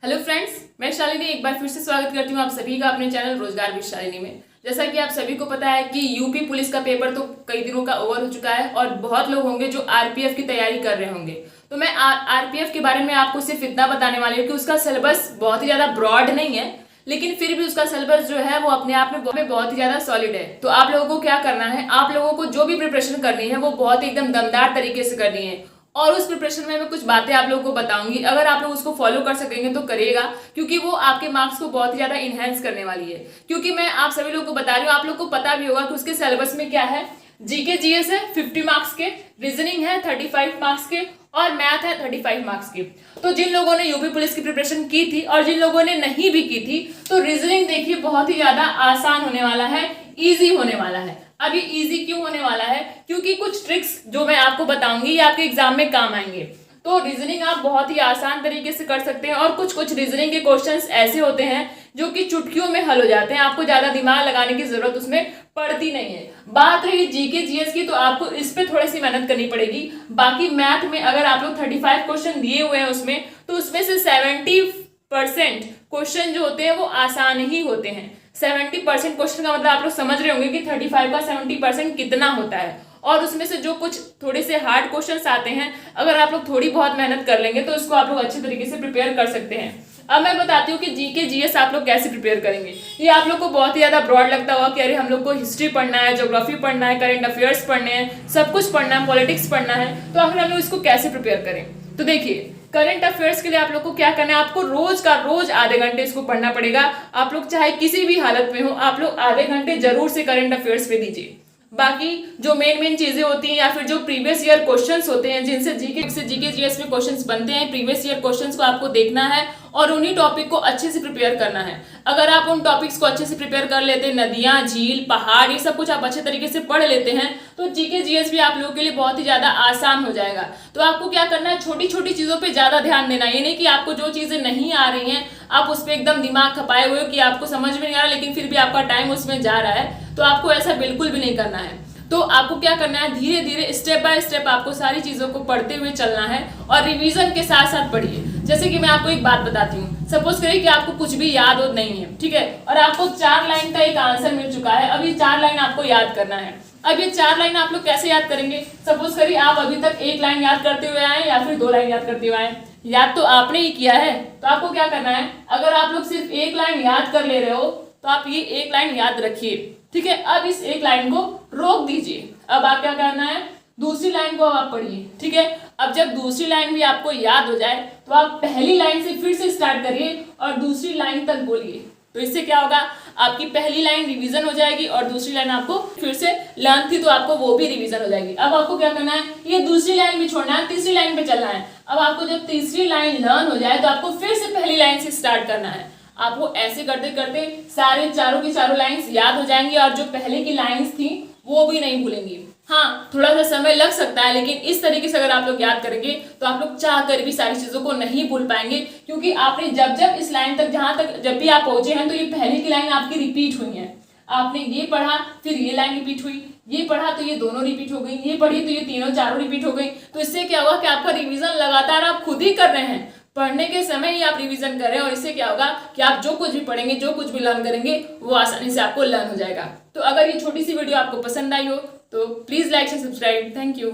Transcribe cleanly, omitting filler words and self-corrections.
Hello friends, मैं शालिनी एक बार फिर से स्वागत करती हूँ आप सभी का अपने चैनल रोजगार विद शालिनी में। जैसा कि आप सभी को पता है कि यूपी पुलिस का पेपर तो कई दिनों का ओवर हो चुका है और बहुत लोग होंगे जो आरपीएफ की तैयारी कर रहे होंगे। तो मैं आरपीएफ के बारे में आपको सिर्फ इतना बताने वाली हूँ कि उसका सिलेबस बहुत ही ज़्यादा ब्रॉड नहीं है, लेकिन फिर भी उसका सिलेबस जो है वो अपने आप में बहुत ही ज़्यादा सॉलिड है। तो आप लोगों को क्या करना है, आप लोगों को जो भी प्रिपरेशन करनी है वो बहुत ही एकदम दमदार तरीके से करनी है। और उस प्रिपरेशन में मैं कुछ बातें आप लोगों को बताऊंगी, अगर आप लोग उसको फॉलो कर सकेंगे तो करिएगा, क्योंकि वो आपके मार्क्स को बहुत ही ज्यादा इनहेंस करने वाली है। क्योंकि मैं आप सभी लोगों को बता रही हूँ, आप लोग को पता भी होगा कि उसके सिलेबस में क्या है। जीके जीएस है 50 मार्क्स के, रीजनिंग है 35 मार्क्स के और मैथ है 35 मार्क्स की। तो जिन लोगों ने यूपी पुलिस की प्रिपरेशन की थी और जिन लोगों ने नहीं भी की थी, तो रीजनिंग देखिए बहुत ही ज्यादा आसान होने वाला है, इजी होने वाला है। अब ये इजी क्यों होने वाला है? क्योंकि कुछ ट्रिक्स जो मैं आपको बताऊंगी ये आपके एग्जाम में काम आएंगे। तो रीजनिंग आप बहुत ही आसान तरीके से कर सकते हैं और कुछ रीजनिंग के क्वेश्चंस ऐसे होते हैं जो कि चुटकियों में हल हो जाते हैं, आपको ज्यादा दिमाग लगाने की जरूरत उसमें पड़ती नहीं है। बात रही जीके जीएस की, तो आपको इस पे थोड़ी सी मेहनत करनी पड़ेगी। बाकी मैथ में अगर आप लोग 35 क्वेश्चन दिए हुए हैं उसमें, तो उसमें से 70% क्वेश्चन जो होते हैं वो आसान ही होते हैं। 70% क्वेश्चन का मतलब आप लोग समझ रहे होंगे कि 35 का 70% कितना होता है। और उसमें से जो कुछ थोड़े से हार्ड क्वेश्चंस आते हैं, अगर आप लोग थोड़ी बहुत मेहनत कर लेंगे तो इसको आप लोग अच्छे तरीके से प्रिपेयर कर सकते हैं। अब मैं बताती हूँ कि जीके जीएस आप लोग कैसे प्रिपेयर करेंगे। ये आप लोग को बहुत ही ज्यादा ब्रॉड लगता होगा कि अरे हम लोग को हिस्ट्री पढ़ना है, ज्योग्राफी पढ़ना है, करंट अफेयर्स पढ़ने हैं, सब कुछ पढ़ना है, पॉलिटिक्स पढ़ना है, तो आखिर हम लोग इसको कैसे प्रिपेयर करें। तो देखिए, करंट अफेयर्स के लिए आप लोग को क्या करना है, आपको रोज का रोज आधे घंटे इसको पढ़ना पड़ेगा। आप लोग चाहे किसी भी हालत में हो, आप लोग आधे घंटे जरूर से करंट अफेयर्स पे दीजिए। बाकी जो मेन चीजें होती हैं या फिर जो प्रीवियस ईयर क्वेश्चंस होते हैं जिनसे जीके जीएस में क्वेश्चंस बनते हैं, प्रीवियस ईयर क्वेश्चंस को आपको देखना है और उन्हीं टॉपिक को अच्छे से प्रिपेयर करना है। अगर आप उन टॉपिक्स को अच्छे से प्रिपेयर कर लेते हैं, नदियां, झील, पहाड़, ये सब कुछ आप अच्छे तरीके से पढ़ लेते हैं, तो जीके जीएस भी आप लोगों के लिए बहुत ही ज्यादा आसान हो जाएगा। तो आपको क्या करना है, छोटी छोटी चीजों पे ज्यादा ध्यान देना। ये नहीं कि आपको जो चीजें नहीं आ रही हैं आप उस पर एकदम दिमाग खपाए हुए हो कि आपको समझ में नहीं आ रहा लेकिन फिर भी आपका टाइम उसमें जा रहा है, तो आपको ऐसा बिल्कुल भी नहीं करना है। तो आपको क्या करना है, धीरे धीरे स्टेप बाय स्टेप आपको सारी चीजों को पढ़ते हुए चलना है और रिवीजन के साथ साथ पढ़िए। जैसे कि मैं आपको एक बात बताती हूँ, सपोज करिए कि आपको कुछ भी याद हो नहीं है, ठीक है, और आपको 4 लाइन का एक आंसर मिल चुका है। अब ये 4 लाइन आपको याद करना है। अब ये 4 लाइन आप लोग कैसे याद करेंगे? सपोज करिए आप अभी तक 1 लाइन याद करते हुए आए या फिर 2 लाइन याद करते हुए आए, याद तो आपने ही किया है। तो आपको क्या करना है, अगर आप लोग सिर्फ 1 लाइन याद कर ले रहे हो तो आप ये 1 लाइन याद रखिए, ठीक है। अब इस 1 लाइन को रोक दीजिए। अब आप क्या करना है, दूसरी लाइन को अब आप पढ़िए, ठीक है। अब जब दूसरी लाइन भी आपको याद हो जाए तो आप पहली लाइन से फिर से स्टार्ट करिए और दूसरी लाइन तक बोलिए। तो इससे क्या होगा, आपकी पहली लाइन रिवीजन हो जाएगी और दूसरी लाइन आपको फिर से लर्न थी तो आपको वो भी रिवीजन हो जाएगी। अब आपको क्या करना है, ये दूसरी लाइन भी छोड़ना है, तीसरी लाइन पे चलना है। अब आपको जब तीसरी लाइन लर्न हो जाए तो आपको फिर से पहली लाइन से स्टार्ट करना है। आपको ऐसे करते करते सारे चारों की चारों लाइंस याद हो जाएंगी और जो पहले की लाइंस थी वो भी नहीं भूलेंगी। हाँ, थोड़ा सा समय लग सकता है, लेकिन इस तरीके से अगर आप लोग याद करेंगे तो आप लोग चाह कर भी सारी चीजों को नहीं भूल पाएंगे, क्योंकि आपने जब इस लाइन तक जहां तक जब भी आप पहुंचे हैं तो ये पहले की लाइन आपकी रिपीट हुई है। आपने ये पढ़ा, फिर ये लाइन रिपीट हुई, ये पढ़ा तो ये दोनों रिपीट हो गई, ये पढ़ी तो ये तीनों चारों रिपीट हो गई। तो इससे क्या होगा कि आपका रिविजन लगातार आप खुद ही कर रहे हैं, पढ़ने के समय ही आप रिवीजन करें, और इससे क्या होगा कि आप जो कुछ भी पढ़ेंगे, जो कुछ भी लर्न करेंगे वो आसानी से आपको लर्न हो जाएगा। तो अगर ये छोटी सी वीडियो आपको पसंद आई हो तो please like and subscribe. Thank you.